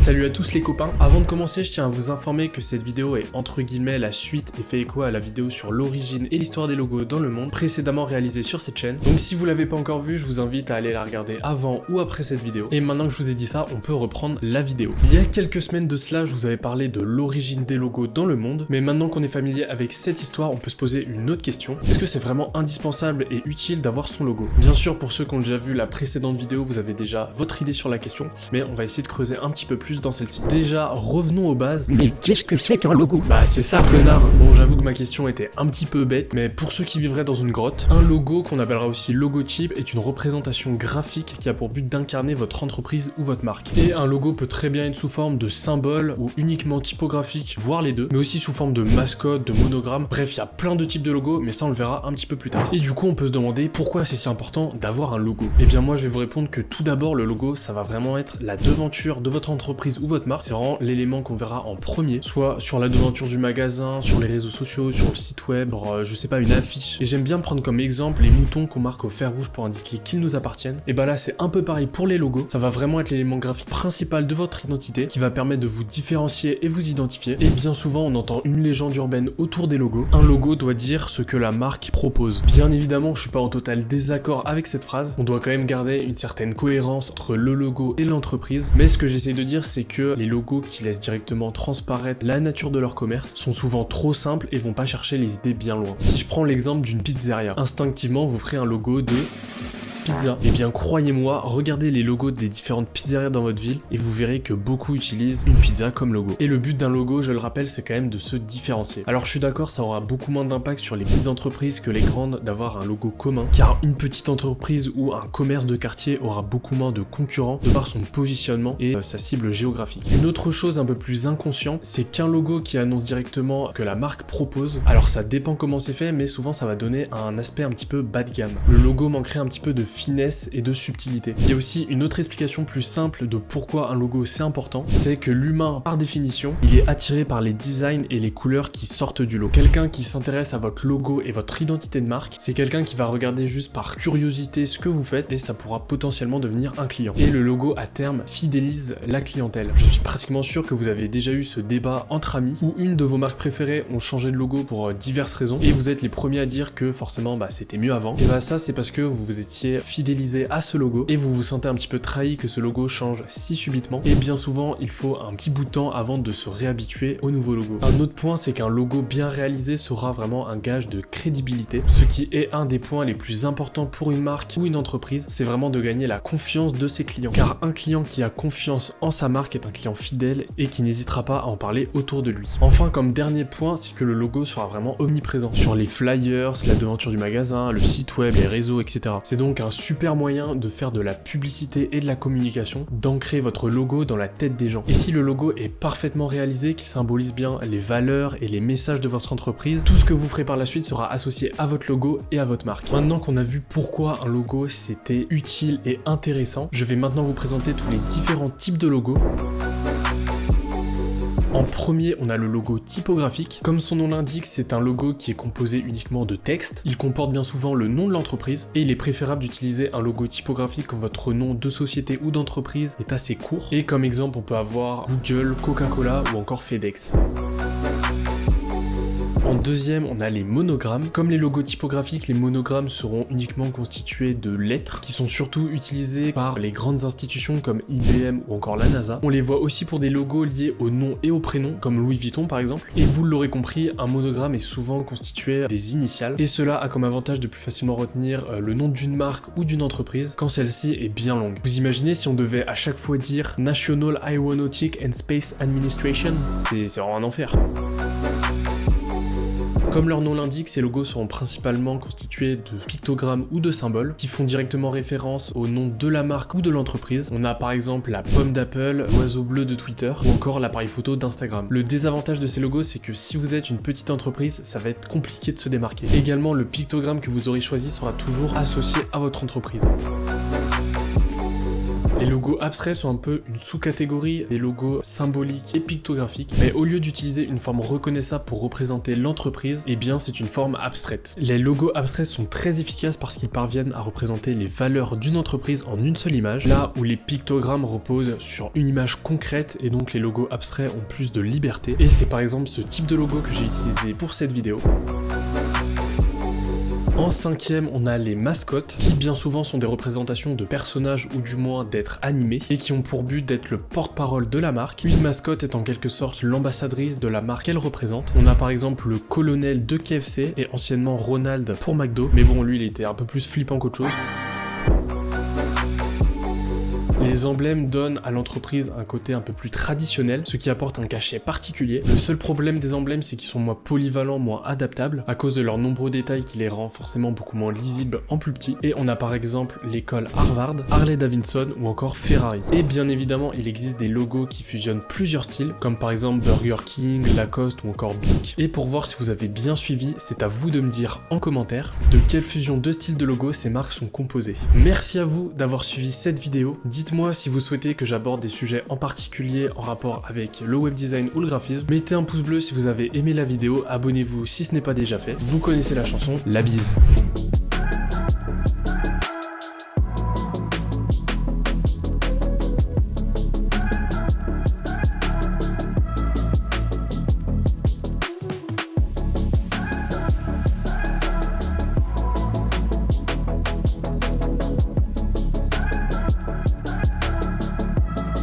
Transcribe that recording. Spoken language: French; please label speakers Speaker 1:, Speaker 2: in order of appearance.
Speaker 1: Salut à tous les copains, avant de commencer je tiens à vous informer que cette vidéo est entre guillemets la suite et fait écho à la vidéo sur l'origine et l'histoire des logos dans le monde précédemment réalisée sur cette chaîne. Donc si vous l'avez pas encore vue, je vous invite à aller la regarder avant ou après cette vidéo. Et maintenant que je vous ai dit ça, on peut reprendre la vidéo. Il y a quelques semaines de cela, je vous avais parlé de l'origine des logos dans le monde, mais maintenant qu'on est familier avec cette histoire, on peut se poser une autre question. Est-ce que c'est vraiment indispensable et utile d'avoir son logo? Bien sûr, pour ceux qui ont déjà vu la précédente vidéo, vous avez déjà votre idée sur la question, mais on va essayer de creuser un petit peu plus dans celle-ci. Déjà, revenons aux bases.
Speaker 2: Mais qu'est-ce que c'est qu'un logo?
Speaker 1: Bah c'est ça, connard. Bon, j'avoue que ma question était un petit peu bête, mais pour ceux qui vivraient dans une grotte, un logo, qu'on appellera aussi logotype, est une représentation graphique qui a pour but d'incarner votre entreprise ou votre marque. Et un logo peut très bien être sous forme de symbole ou uniquement typographique, voire les deux, mais aussi sous forme de mascotte, de monogramme. Bref, il y a plein de types de logos, mais ça on le verra un petit peu plus tard. Et du coup, on peut se demander pourquoi c'est si important d'avoir un logo. Eh bien moi, je vais vous répondre que tout d'abord, le logo, ça va vraiment être la devanture de votre entreprise ou votre marque. C'est vraiment l'élément qu'on verra en premier, soit sur la devanture du magasin, sur les réseaux sociaux, sur le site web, je sais pas, une affiche. Et j'aime bien prendre comme exemple les moutons qu'on marque au fer rouge pour indiquer qu'ils nous appartiennent. Et bah là, c'est un peu pareil pour les logos. Ça va vraiment être l'élément graphique principal de votre identité qui va permettre de vous différencier et vous identifier. Et bien souvent, on entend une légende urbaine autour des logos. Un logo doit dire ce que la marque propose. Bien évidemment, je suis pas en total désaccord avec cette phrase. On doit quand même garder une certaine cohérence entre le logo et l'entreprise. Mais ce que j'essaie de dire, c'est que les logos qui laissent directement transparaître la nature de leur commerce sont souvent trop simples et vont pas chercher les idées bien loin. Si je prends l'exemple d'une pizzeria, instinctivement vous ferez un logo de pizza. Et bien croyez-moi, regardez les logos des différentes pizzerias dans votre ville et vous verrez que beaucoup utilisent une pizza comme logo. Et le but d'un logo, je le rappelle, c'est quand même de se différencier. Alors je suis d'accord, ça aura beaucoup moins d'impact sur les petites entreprises que les grandes d'avoir un logo commun, car une petite entreprise ou un commerce de quartier aura beaucoup moins de concurrents de par son positionnement et sa cible géographique. Une autre chose un peu plus inconsciente, c'est qu'un logo qui annonce directement que la marque propose, alors ça dépend comment c'est fait, mais souvent ça va donner un aspect un petit peu bas de gamme. Le logo manquerait un petit peu de finesse et de subtilité. Il y a aussi une autre explication plus simple de pourquoi un logo c'est important, c'est que l'humain, par définition, il est attiré par les designs et les couleurs qui sortent du lot. Quelqu'un qui s'intéresse à votre logo et votre identité de marque, c'est quelqu'un qui va regarder juste par curiosité ce que vous faites et ça pourra potentiellement devenir un client. Et le logo à terme fidélise la clientèle. Je suis pratiquement sûr que vous avez déjà eu ce débat entre amis où une de vos marques préférées ont changé de logo pour diverses raisons et vous êtes les premiers à dire que forcément c'était mieux avant. Et bah ça c'est parce que vous vous étiez fidélisé à ce logo et vous vous sentez un petit peu trahi que ce logo change si subitement et bien souvent il faut un petit bout de temps avant de se réhabituer au nouveau logo. Un autre point, c'est qu'un logo bien réalisé sera vraiment un gage de crédibilité, ce qui est un des points les plus importants pour une marque ou une entreprise, c'est vraiment de gagner la confiance de ses clients, car un client qui a confiance en sa marque est un client fidèle et qui n'hésitera pas à en parler autour de lui. Enfin, comme dernier point, c'est que le logo sera vraiment omniprésent sur les flyers, la devanture du magasin, le site web, les réseaux, etc. C'est donc un super moyen de faire de la publicité et de la communication, d'ancrer votre logo dans la tête des gens. Et si le logo est parfaitement réalisé, qu'il symbolise bien les valeurs et les messages de votre entreprise, tout ce que vous ferez par la suite sera associé à votre logo et à votre marque. Maintenant qu'on a vu pourquoi un logo c'était utile et intéressant, je vais maintenant vous présenter tous les différents types de logos. En premier, on a le logo typographique. Comme son nom l'indique, c'est un logo qui est composé uniquement de texte. Il comporte bien souvent le nom de l'entreprise et il est préférable d'utiliser un logo typographique quand votre nom de société ou d'entreprise est assez court. Et comme exemple, on peut avoir Google, Coca-Cola ou encore FedEx. En deuxième, on a les monogrammes. Comme les logos typographiques, les monogrammes seront uniquement constitués de lettres qui sont surtout utilisées par les grandes institutions comme IBM ou encore la NASA. On les voit aussi pour des logos liés au nom et au prénom, comme Louis Vuitton par exemple. Et vous l'aurez compris, un monogramme est souvent constitué des initiales et cela a comme avantage de plus facilement retenir le nom d'une marque ou d'une entreprise quand celle-ci est bien longue. Vous imaginez si on devait à chaque fois dire National Aeronautic and Space Administration? C'est vraiment un enfer. Comme leur nom l'indique, ces logos seront principalement constitués de pictogrammes ou de symboles qui font directement référence au nom de la marque ou de l'entreprise. On a par exemple la pomme d'Apple, l'oiseau bleu de Twitter ou encore l'appareil photo d'Instagram. Le désavantage de ces logos, c'est que si vous êtes une petite entreprise, ça va être compliqué de se démarquer. Également, le pictogramme que vous aurez choisi sera toujours associé à votre entreprise. Les logos abstraits sont un peu une sous-catégorie des logos symboliques et pictographiques, mais au lieu d'utiliser une forme reconnaissable pour représenter l'entreprise, eh bien c'est une forme abstraite. Les logos abstraits sont très efficaces parce qu'ils parviennent à représenter les valeurs d'une entreprise en une seule image, là où les pictogrammes reposent sur une image concrète et donc les logos abstraits ont plus de liberté. Et c'est par exemple ce type de logo que j'ai utilisé pour cette vidéo. En cinquième, on a les mascottes, qui bien souvent sont des représentations de personnages ou du moins d'êtres animés, et qui ont pour but d'être le porte-parole de la marque. Une mascotte est en quelque sorte l'ambassadrice de la marque qu'elle représente. On a par exemple le colonel de KFC, et anciennement Ronald pour McDo, mais bon lui il était un peu plus flippant qu'autre chose. Les emblèmes donnent à l'entreprise un côté un peu plus traditionnel, ce qui apporte un cachet particulier. Le seul problème des emblèmes, c'est qu'ils sont moins polyvalents, moins adaptables, à cause de leurs nombreux détails qui les rend forcément beaucoup moins lisibles en plus petit. Et on a par exemple l'école Harvard, Harley-Davidson ou encore Ferrari. Et bien évidemment, il existe des logos qui fusionnent plusieurs styles, comme par exemple Burger King, Lacoste ou encore Bic. Et pour voir si vous avez bien suivi, c'est à vous de me dire en commentaire de quelle fusion de styles de logos ces marques sont composées. Merci à vous d'avoir suivi cette vidéo. Dites-moi si vous souhaitez que j'aborde des sujets en particulier en rapport avec le web design ou le graphisme. Mettez un pouce bleu si vous avez aimé la vidéo, abonnez-vous si ce n'est pas déjà fait. Vous connaissez la chanson, la bise.